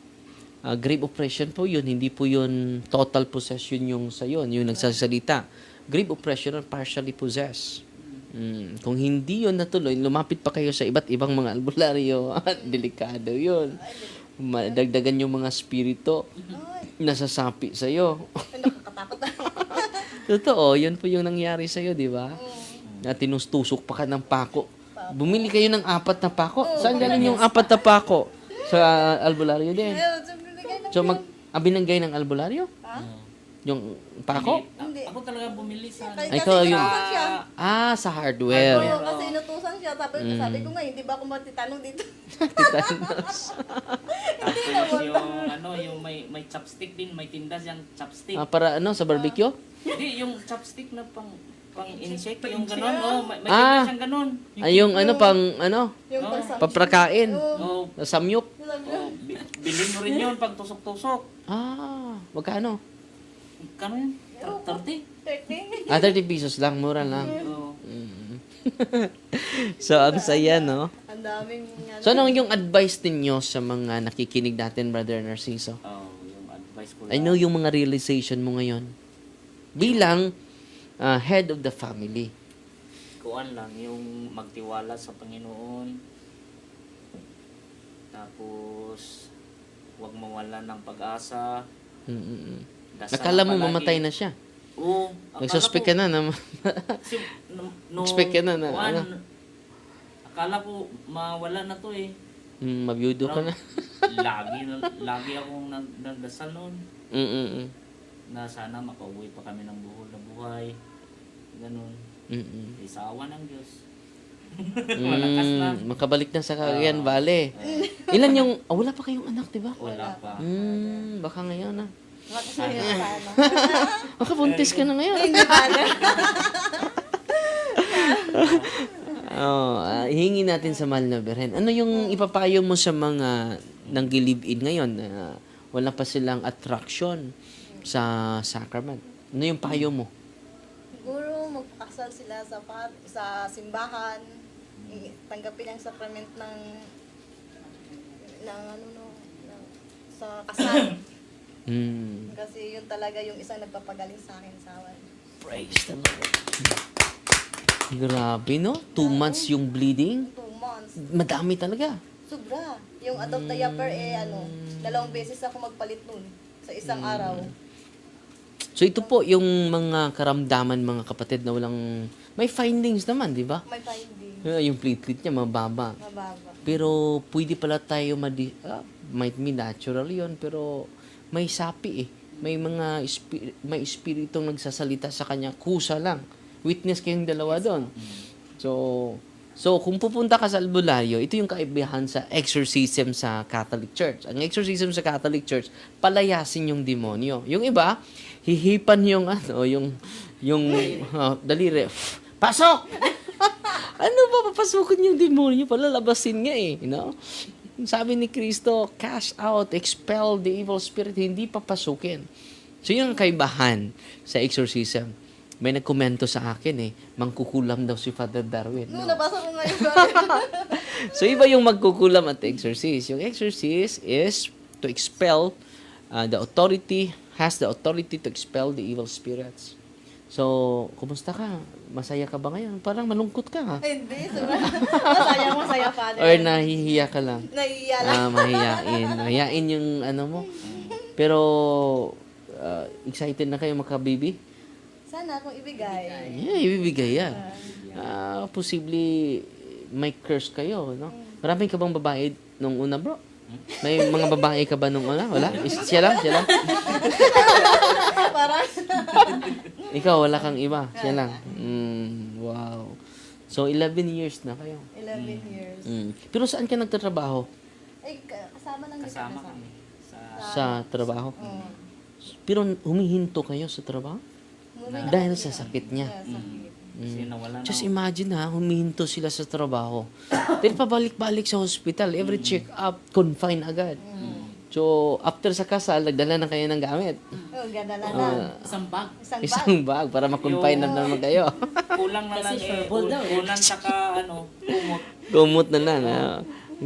grave oppression po yun. Hindi po yun total possession yung sa yun. Yung nagsasalita. Grave oppression or partially possessed. Kung hindi yun natuloy, lumapit pa kayo sa iba't ibang mga albularyo. Delikado yun. Madagdagan yung mga spirito nasasapi sa'yo. Nakakatakot na. Totoo, yun po yung nangyari sa'yo, di ba? Na tinustusok pa ka ng pako. Bumili kayo ng 4 na pako. Saan galing yung 4 na pako? Sa albularyo din. So, binanggay ng albularyo? Yung pako? Ako talaga bumili sa Ay, ikaw yung... siya. Sa hardware. Oo, kasi inutusan siya. Sabi ko nga, hindi ba ako matitanong dito? Titanos. Tapos yung may chopstick din, may tinda siyang chopstick. Para sa barbecue? Hindi, yung chopstick na pang pang insect, yung ganon, may Ah. siyang ganon. Ay, yung ano, pang, ano, Yung Oh. pangsang... paprakain. Oh, Samyup. bilhin mo rin yun pag tusok-tusok. Ah, magkano? Kano yun? 30. 30. 30 pesos lang, mura lang. Oo. Mm. So, ang saya, no? Ang daming... So, ano yung advice ninyo sa mga nakikinig natin, Brother Narciso? Yung advice ko I know yung mga realization mo ngayon. Bilang head of the family. kuan lang, yung magtiwala sa Panginoon. Tapos, huwag mawala ng pag-asa. Mm-mm. Dasal Akala mo palagi. mamatay na siya. Oo. Nagsuspect ka na na Expect ka na na, ano? Akala ko mawala na to eh. mabiyudo ka na. lagi akong nagdasal noon Mm-mm. na sana makauwi pa kami ng buhol na buhay. Ganun. Mm-mm. Isawa ng Diyos. Malakas na. Makabalik na sa Cagayan Valley. Ilan yung... wala pa kayong anak, di ba? Wala pa. Baka ngayon na. Makasaya sana. Baka buntis ka na ngayon. Hindi pala. Hingi natin sa mahal na Birhen. Ano yung ipapayo mo sa mga nang-live-in ngayon na wala pa silang attraction sa sacrament? Ano yung payo mo? Siguro magpakasal sila sa simbahan, tanggapin ang sakrament ng sa kasal. Kasi yun talaga yung isang nagpapagaling sa akin sa awan. Praise the Lord. Grabe, no? 2 months yung bleeding. 2 months. Madami talaga. Sobra. Yung adopt diaper 2 beses ako magpalit nun sa isang araw. So ito po yung mga karamdaman mga kapatid na walang... May findings naman, di ba? May finding. Yung platelet niya mababa. Mababa. Pero pwede pala tayo might be natural yon pero may sapi eh. May mga may espiritong nagsasalita sa kanya, kusa lang. Witness kayong dalawa doon. So kung pupunta ka sa albularyo, ito yung kaibahan sa exorcism sa Catholic Church. Ang exorcism sa Catholic Church, palayasin yung demonyo. Yung iba, hihipan yung daliri. Pasok! Ano ba, papasukin yung demonyo? Palalabasin nga eh. You know? Sabi ni Kristo, cast out, expel the evil spirit, hindi papasukin. So yun ang kaibahan sa exorcism. May nagkomento sa akin eh, mangkukulam daw si Father Darwin. No, No. nabasa ko ngayon. So iba yung magkukulam at exorcist. Yung exorcist is to expel has the authority to expel the evil spirits. So, kumusta ka? Masaya ka ba ngayon? Parang malungkot ka ha? Hindi, sobra. Masaya, Father. Or nahihiya ka lang? Nahiya lang. Mahiyain. Mahiyain yung ano mo. Pero, excited na kayo makababy? Sana akong ibigay. Yeah, ibibigay yan. Posibly, may curse kayo, no? Maraming ka bang babae nung una, bro? May mga babae ka ba nung una? Wala? Siya lang? Parang, Ikaw, wala kang iba. Siya lang. Wow. So, 11 years na kayo. 11 years. Pero saan ka nagtatrabaho? Ay, kasama lang dito. Kasama kami Sa trabaho? Pero humihinto kayo sa trabaho? Dahil sa sakit niya. kasi nawala na. Just imagine humihinto sila sa trabaho. Dahil pabalik-balik sa hospital, every check-up, confine agad. So, after sa kasal, nagdala na kayo ng gamit. Oh, ganda na. Isang bag. Isang bag para makonfine na naman kayo. Kulang na lang Kasi sureball daw eh. Kulang saka kumot. Gumot na lang.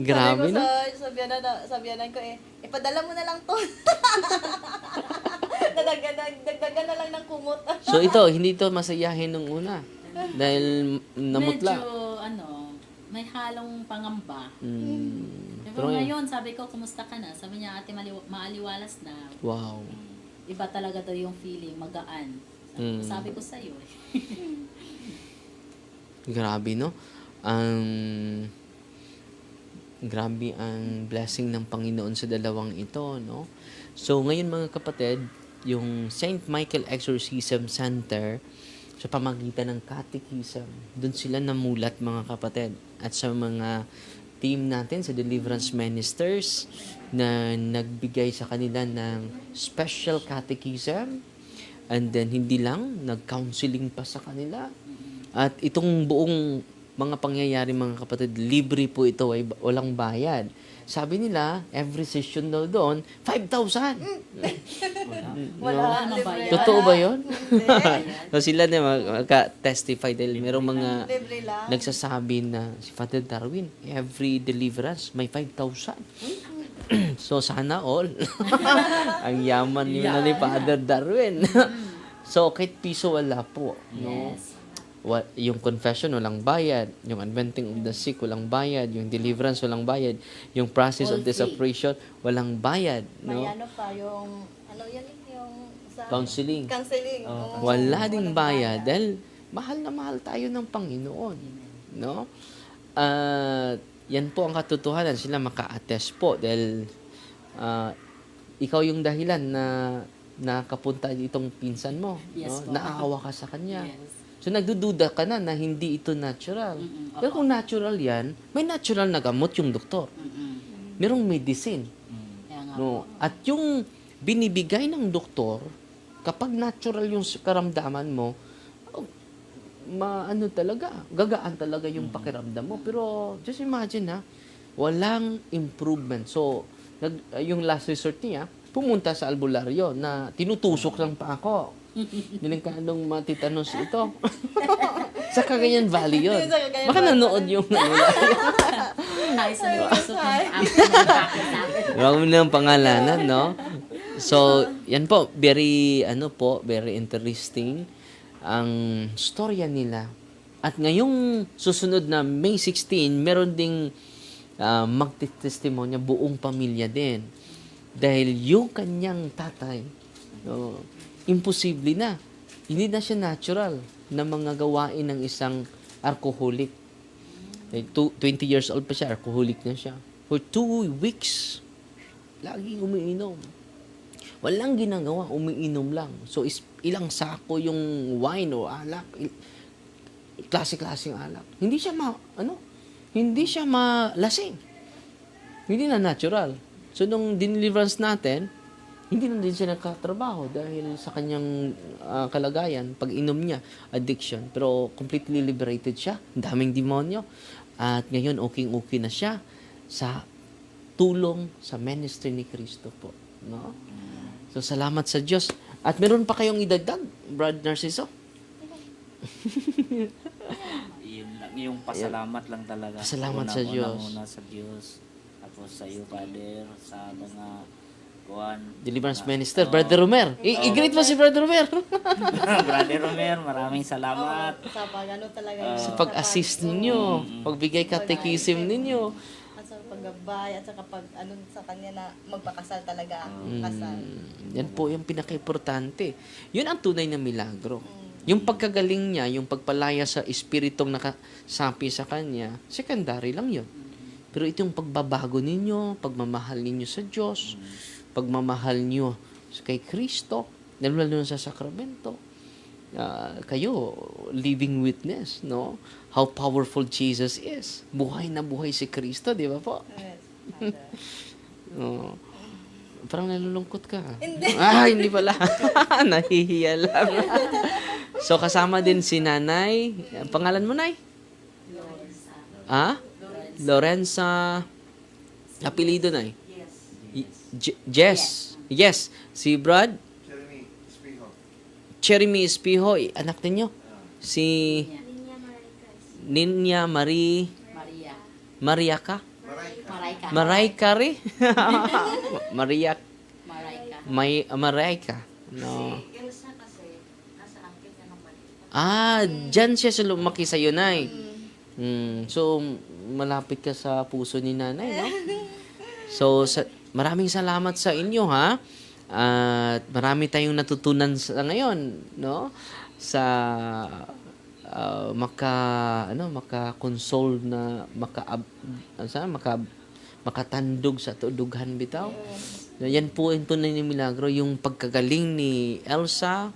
Grabe Sabi ko na. sa biyanan ko ipadala mo na lang to. Dagdagan na lang ng kumot. So, ito, hindi ito masayahin nung una. Dahil namutla. Medyo, may halong pangamba. Pero Pero ngayon, sabi ko, kumusta ka na? Sabi niya, ate, maaliwalas na. Wow. Iba talaga daw yung feeling, magaan. Sabi ko sa'yo eh. Grabe, no? Grabe ang blessing ng Panginoon sa dalawang ito, no? So, ngayon mga kapatid, yung St. Michael Exorcism Center, sa pamagitan ng catechism, doon sila namulat mga kapatid. At sa mga team natin sa Deliverance Ministers na nagbigay sa kanila ng special catechism And then, hindi lang, nag-counseling pa sa kanila. At itong buong mga pangyayari, mga kapatid, libre po ito, ay walang bayad. Sabi nila, every session daw doon, 5,000. Wala, No? libre. Totoo ba yun? Hindi. So sila na magka-testify dahil merong mga Libre lang. nagsasabi na si Father Darwin, every deliverance may 5,000. So sana all. Ang yaman nila ni Father Darwin. So kahit piso wala po. No? Yes. Yung confession, walang bayad. Yung unventing of the sick, walang bayad. Yung deliverance, walang bayad. Yung process All of desperation, walang bayad. May No? ano pa, yung, ano yan, yung sa... Counseling. Counseling. oo. Wala ding Walang bayad dahil mahal na mahal tayo ng Panginoon. No? Yan po ang katotohanan. Sila maka-attest po dahil ikaw yung dahilan na nakapunta itong pinsan mo. Yes No? po. Naawa ka sa kanya. Yes. So, nagdududa ka na hindi ito natural. Pero kung natural yan, may natural na gamot yung doktor. Merong medicine. Kaya nga. No? At yung binibigay ng doktor, kapag natural yung karamdaman mo, gagaan talaga yung pakiramdam mo. Pero just imagine walang improvement. So, yung last resort niya, pumunta sa albularyo na tinutusok lang pa ako. Delikadong matitanos ito. Sa Cagayan Valley yun. Sa Cagayan Baka Valley. nanood yung Hi, sa gusto ng akin. Huwag mo nang pangalanan, no? So, yan po, very interesting ang storya nila. At ngayong susunod na May 16, meron ding magtitestimonya buong pamilya din. Dahil yung kanyang tatay, imposible na. Hindi na siya natural na mga gawain ng isang alcoholic. 20 years old pa siya, alcoholic na siya. For 2 weeks, lagi umiinom. Walang ginagawa, umiinom lang. So, ilang sako yung wine o alak, klase-klaseng alak. Hindi siya malasing. Hindi na natural. So, nung deliverance natin, hindi na din siya nagkatrabaho dahil sa kanyang kalagayan, pag-inom niya, addiction. Pero completely liberated siya. Ang daming demonyo. At ngayon, okay na siya sa tulong sa ministry ni Cristo po. No? So, salamat sa Diyos. At meron pa kayong idagdag, Brad Narciso? Yun lang, yung pasalamat lang talaga. Pasalamat sa Diyos. Una sa Diyos. Tapos sa iyo, Father, sa mga kuwan. Deliverance Minister, Brother Romer. I-greet mo si Brother Romer. Brother Romer, maraming salamat. Sa pag, ano talaga yun. Sa pag-assist ninyo, pagbigay katekism ninyo. At sa paggabay, at sa kapag, ano sa kanya na magpakasal talaga. Kasal. Yan po yung pinaka-importante. Yun ang tunay na milagro. Yung pagkagaling niya, yung pagpalaya sa espiritong nakasapi sa kanya, secondary lang yun. Pero ito yung pagbabago ninyo, pagmamahal ninyo sa Diyos, pagmamahal nyo kay Kristo, lalo sa sakramento. Kayo, living witness, no? How powerful Jesus is. Buhay na buhay si Kristo, di ba po? Yes. Parang nalulungkot ka. Hindi. Hindi pala. Nahihiya lang. So, kasama din si Nanay. Ang pangalan mo, Nay? Lorenza. Apelido, Nay? Jess. Yes. Si Brad? Jeremy Espiho. Anak ninyo? Si Ninya Marie. Maria ka? Maraika rin? Maria. Maraika. No. Dyan siya sa lumaki sa'yo, Nay. So, malapit ka sa puso ni Nanay, no? So, maraming salamat sa inyo, ha? At marami tayong natutunan sa ngayon, no? Sa maka-console na makatandog sa tudughan bitaw. Yan po yung tunay na milagro, yung pagkagaling ni Elsa,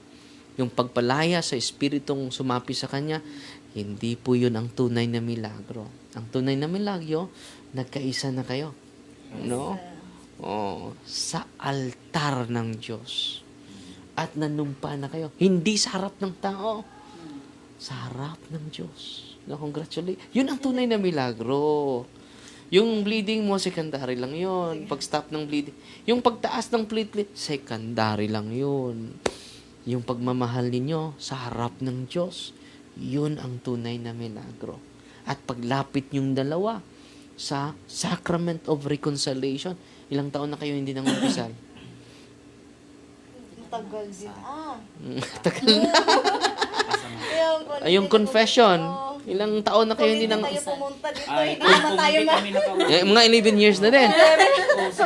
yung pagpalaya sa espiritong sumapi sa kanya, hindi po yun ang tunay na milagro. Ang tunay na milagro, nagkaisa na kayo. No? Sa altar ng Diyos. at nanumpa na kayo. Hindi sa harap ng tao, sa harap ng Diyos. No, congratulate. Yun ang tunay na milagro. Yung bleeding mo, secondary lang yun. Pag-stop ng bleeding. Yung pagtaas ng platelet, secondary lang yun. Yung pagmamahal ninyo sa harap ng Diyos, yun ang tunay na milagro. At paglapit yung dalawa sa Sacrament of Reconciliation, ilang taon na kayo hindi nang-umpisal? Tagal din. Tagal na. Yung confession, ilang taon na kayo hindi nang... tayo pumunta dito, Ay, hindi naman kung tayo hindi na. kami nakauwi. Mga 11 years na din.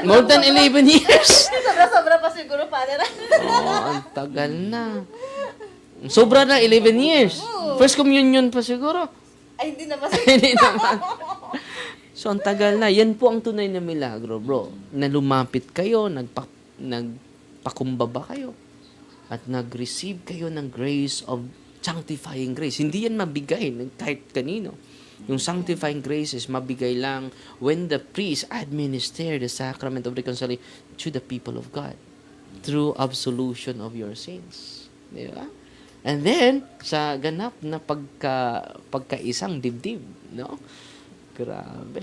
More than 11 years. Sobra-sobra pa siguro, Father. Ang tagal na. Sobra na, 11 years. First communion pa siguro. Ay, hindi naman. Hindi naman. So, ang tagal na. Yan po ang tunay na milagro, bro. Na lumapit kayo, nagpakumbaba kayo, at nag-receive kayo ng grace of sanctifying grace. Hindi yan mabigay ng kahit kanino. Yung sanctifying grace is mabigay lang when the priest administer the sacrament of reconciliation to the people of God through absolution of your sins. Di ba? And then, sa ganap na pagkaisang dibdib, no? Grabe.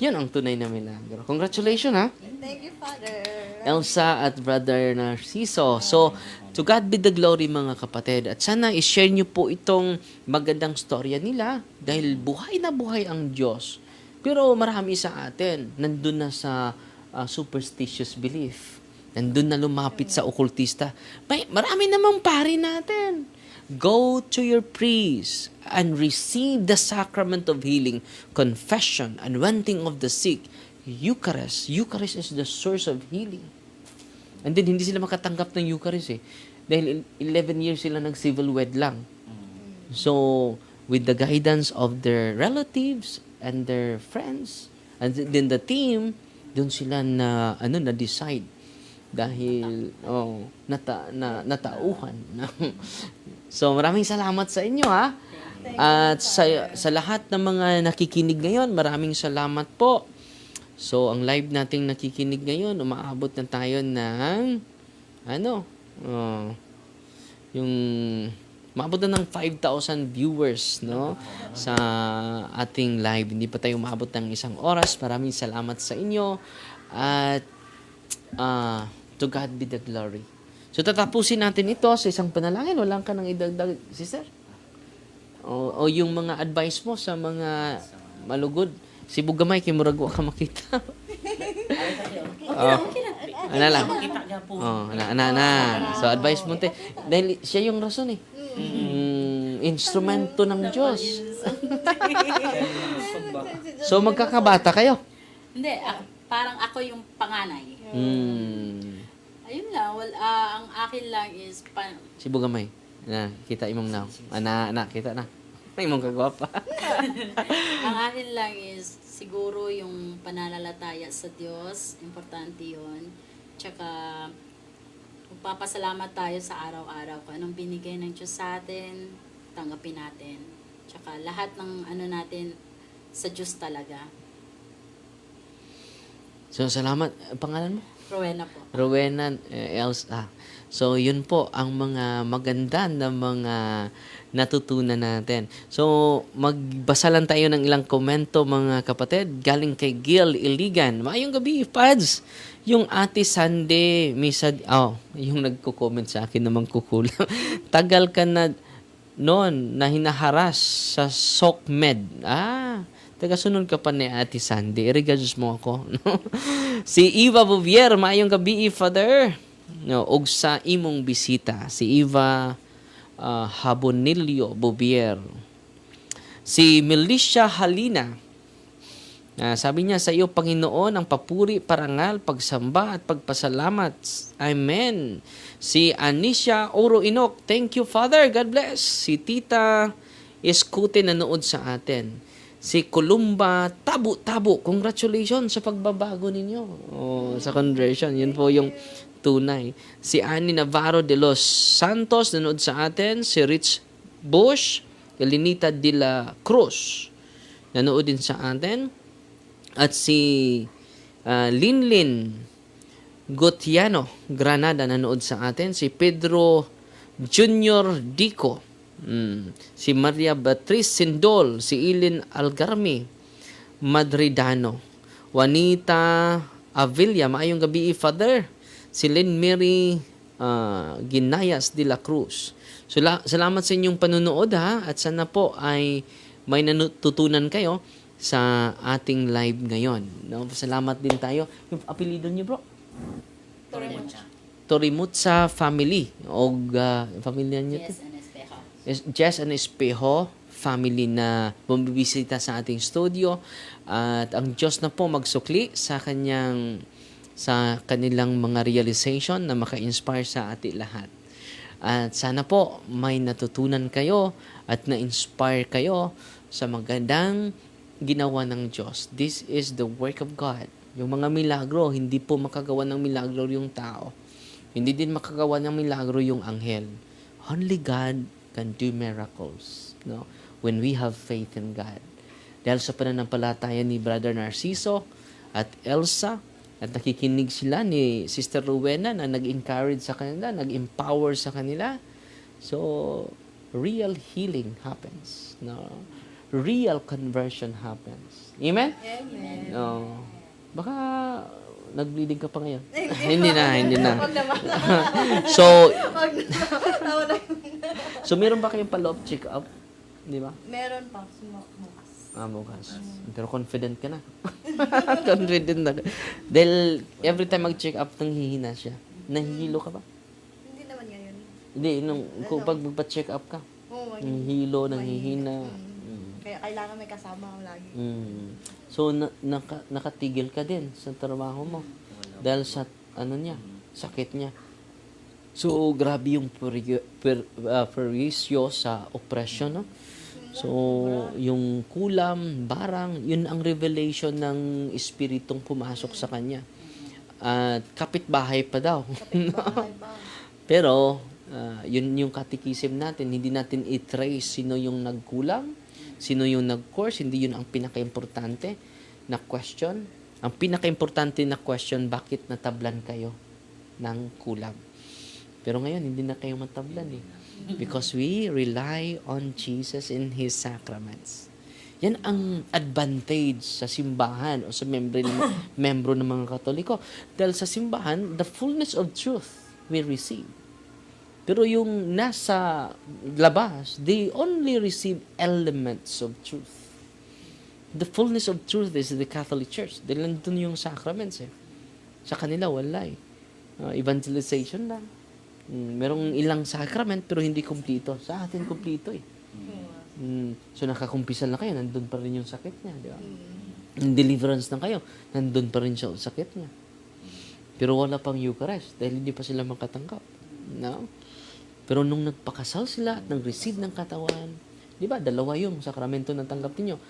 Yan ang tunay na milagro. Congratulations, ha? Thank you, Father. Elsa at Brother Narciso. So, to God be the glory, mga kapatid. At sana i-share nyo po itong magandang storya nila dahil buhay na buhay ang Diyos. Pero marami sa atin, nandun na sa superstitious belief. Nandun na lumapit sa okultista. Marami namang pari natin. Go to your priest and receive the sacrament of healing, confession, anointing of the sick, Eucharist. Eucharist is the source of healing. And then, hindi sila makatanggap ng Eucharist Dahil 11 years sila nag-civil wed lang. So, with the guidance of their relatives and their friends, and then the team, doon sila na-decide. Dahil, natauhan. So, maraming salamat sa inyo, ha? At sa lahat ng mga nakikinig ngayon, maraming salamat po. So, ang live nating nakikinig ngayon, umaabot na tayo ng, maabot na ng 5,000 viewers, no? Sa ating live. Hindi pa tayo umaabot ng 1 oras. Maraming salamat sa inyo. At, to God be the glory. So, tatapusin natin ito sa isang panalangin. Walang ka nang idagdag, sister? O yung mga advice mo sa mga malugod. Si Bugamay, kay Muragwa ka makita. Ana lang. So, advice mo, te. Dahil siya yung rason instrumento ng Diyos. So, magkakabata kayo? Hindi, parang ako yung panganay. Ayun lang, ang akin lang is Si Bugamay. Kita imong now. Kita na. May imong kagwapa. ang akin lang is siguro yung pananalataya sa Diyos. Importante yun. Tsaka, magpapasalamat tayo sa araw-araw. Kung anong binigay ng Diyos sa atin, tanggapin natin. Tsaka lahat ng natin sa Diyos talaga. So, salamat. Pangalan mo? Rowena po. Rowena Elsa. So, yun po ang mga maganda na mga natutunan natin. So, magbasa lang tayo ng ilang komento, mga kapatid. Galing kay Gil Iligan. Maayong gabi, Pads. Yung Ate Sunday, yung nagko-comment sa akin naman kukulang. Tagal ka na noon na hinaharas sa SOCMED. Taga-sunod ka pa ni Ate Sandy. Regards mo ako. No? Si Eva Bouvier, maayong gabi, Father. No, og sa imong bisita. Si Eva Habonilio Bouvier. Si Milicia Halina. Sabi niya, sa iyo, Panginoon, ang papuri, parangal, pagsamba, at pagpasalamat. Amen. Si Anisha Oro Inok, thank you, Father. God bless. Si Tita Escute nanood sa atin. Si Columba Tabo, congratulations sa pagbabago ninyo. Sa conversion, yun po yung tunay. Si Annie Navarro de los Santos nanood sa atin. Si Rich Bush, Elinita de la Cruz nanood din sa atin. At si Linlin Gotiano, Granada, nanood sa atin. Si Pedro Junior Dico. Si Maria Beatriz Sindol. Si Ilin Algarmi Madridano. Juanita Avilla, maayong gabi, Father. Si Lynn Mary Ginayas de la Cruz. Salamat sa inyong panunood ha, at sana po ay may natutunan kayo sa ating live ngayon. No? Salamat din tayo. Yung apelido niyo, bro? Torimutsa family. O pamilya niyo? Yes, and Espejo. Jess and Espejo family na bumibisita sa ating studio, at ang Diyos na po magsukli sa kanilang mga realization na maka-inspire sa ating lahat. At sana po may natutunan kayo at na-inspire kayo sa magandang ginawa ng Diyos. This is the work of God. Yung mga milagro, hindi po makagawa ng milagro yung tao. Hindi din makagawa ng milagro yung anghel. Only God can do miracles. No? When we have faith in God. Dahil sa pananampalataya ni Brother Narciso at Elsa, at nakikinig sila ni Sister Rowena na nag-encourage sa kanila, nag-empower sa kanila. So, real healing happens. No? Real conversion happens. Amen? Amen. No. Baka nag-bleeding ka pa ngayon. Hindi na. Wag naman. So, Wag naman. Tawa na. so meron ba kayong follow-up check-up? Di ba? Meron pa. Bukas. Bukas. Pero confident ka na. Confident na. Dahil every time mag-check up, nanghihina siya. Nahihilo ka ba? Hindi naman ngayon. Hindi, kung pag magpa-check up ka, Oo, nanghihilo, nanghihina. Kaya kailangan may kasama ako lagi. So, nakatigil ka din sa trabaho mo. Dahil sa, sakit niya. So, grabe yung perisyo sa oppression, no? So, yung kulam, barang, yun ang revelation ng espiritong pumasok sa kanya. At kapitbahay pa daw. Bahay pa. Pero, yun yung katikisim natin. Hindi natin i-trace sino yung nagkulang, sino yung nag-course. Hindi yun ang pinaka-importante na question. Ang pinaka-importante na question, bakit natablan kayo ng kulam? Pero ngayon, hindi na kayo matablan eh. Because we rely on Jesus in His sacraments. Yan ang advantage sa simbahan o sa membro ng mga Katoliko. Dahil sa simbahan, the fullness of truth we receive. Pero yung nasa labas, they only receive elements of truth. The fullness of truth is the Catholic Church. Dahil nandun yung sacraments eh. Sa kanila, wala eh. Evangelization lang. Merong ilang sacrament pero hindi kumpleto. Sa atin kumpleto eh. So nakakumpisal na kayo, nandun pa rin yung sakit niya, di ba? Deliverance na kayo, nandun pa rin siya yung sakit niya. Pero wala pang Eucharist dahil hindi pa sila makatanggap. No? Pero nung nagpakasal sila at nag-receive ng katawan, di ba, dalawa yung sakramento na tanggap niyo.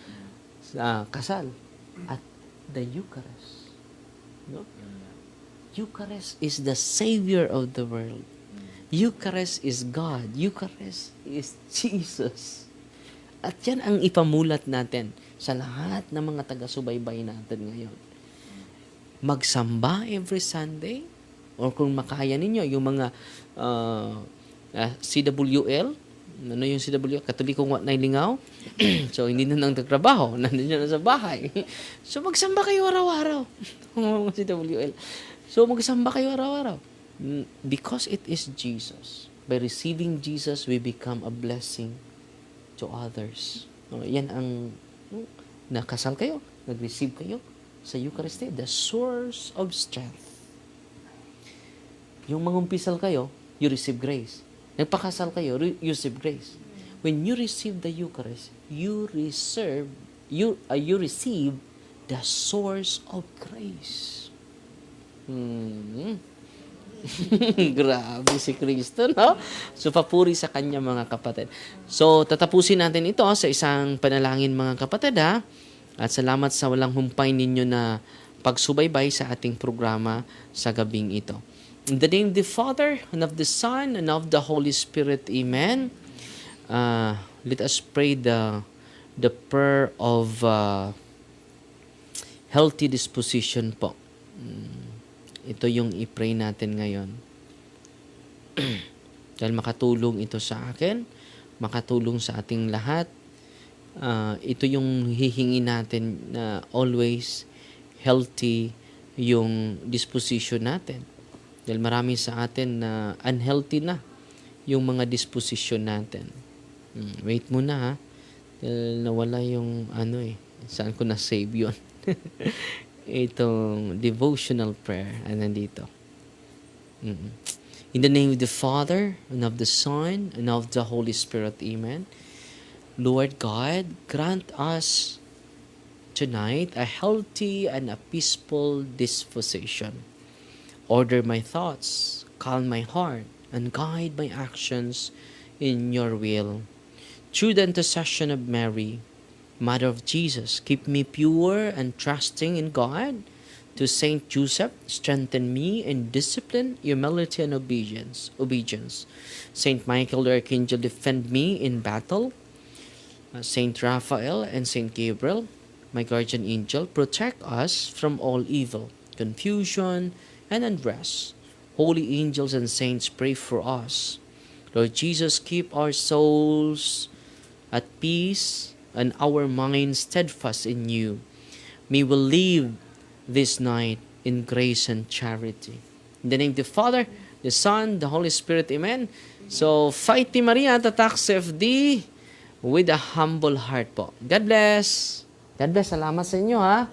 Kasal at the Eucharist. No? Eucharist is the Savior of the world. Eucharist is God. Eucharist is Jesus. At yan ang ipamulat natin sa lahat ng mga taga-subaybay natin ngayon. Magsamba every Sunday, or kung makaya ninyo, yung mga CWL, ano yung CWL? Katolikong Wat Lingaw. So, hindi na nang nagtrabaho. Nandun na sa bahay. So, magsamba kayo araw-araw. CWL. So, magsamba kayo araw-araw. Because it is Jesus. By receiving Jesus, we become a blessing to others. Yan ang nakasal kayo, nag-receive kayo sa Eucharisty, the source of strength. Yung mangumpisal kayo, you receive grace. Nagpakasal kayo, you receive grace. When you receive the Eucharist, you receive the source of grace. Grabe si Kristo, no? So, papuri sa kanya, mga kapatid. So, tatapusin natin ito sa isang panalangin, mga kapatid, ha? At salamat sa walang humpay ninyo na pagsubaybay sa ating programa sa gabing ito. In the name of the Father, and of the Son, and of the Holy Spirit, Amen. Let us pray the prayer of healthy disposition po. ito yung i-pray natin ngayon. Dahil makatulong ito sa akin, makatulong sa ating lahat. Ito yung hihingi natin na always healthy yung disposition natin. Dahil marami sa atin na unhealthy na yung mga disposition natin. Wait muna ha. Dahil nawala yung saan ko na-save yun. Itong devotional prayer. Nandito. In the name of the Father, and of the Son, and of the Holy Spirit. Amen. Lord God, grant us tonight a healthy and a peaceful disposition. Order my thoughts, calm my heart, and guide my actions in your will. Through the intercession of Mary, Mother of Jesus, keep me pure and trusting in God. To Saint Joseph, strengthen me in discipline, humility, and obedience. Saint Michael the Archangel, defend me in battle. Saint Raphael and Saint Gabriel, my guardian angel, protect us from all evil, confusion, and unrest. Holy angels and saints, pray for us. Lord Jesus, keep our souls at peace and our minds steadfast in you. May we live this night in grace and charity. In the name of the Father, the Son, the Holy Spirit. Amen. So, fight Team Maria, tatak CFD with a humble heart po. God bless. God bless. Salamat sa inyo ha.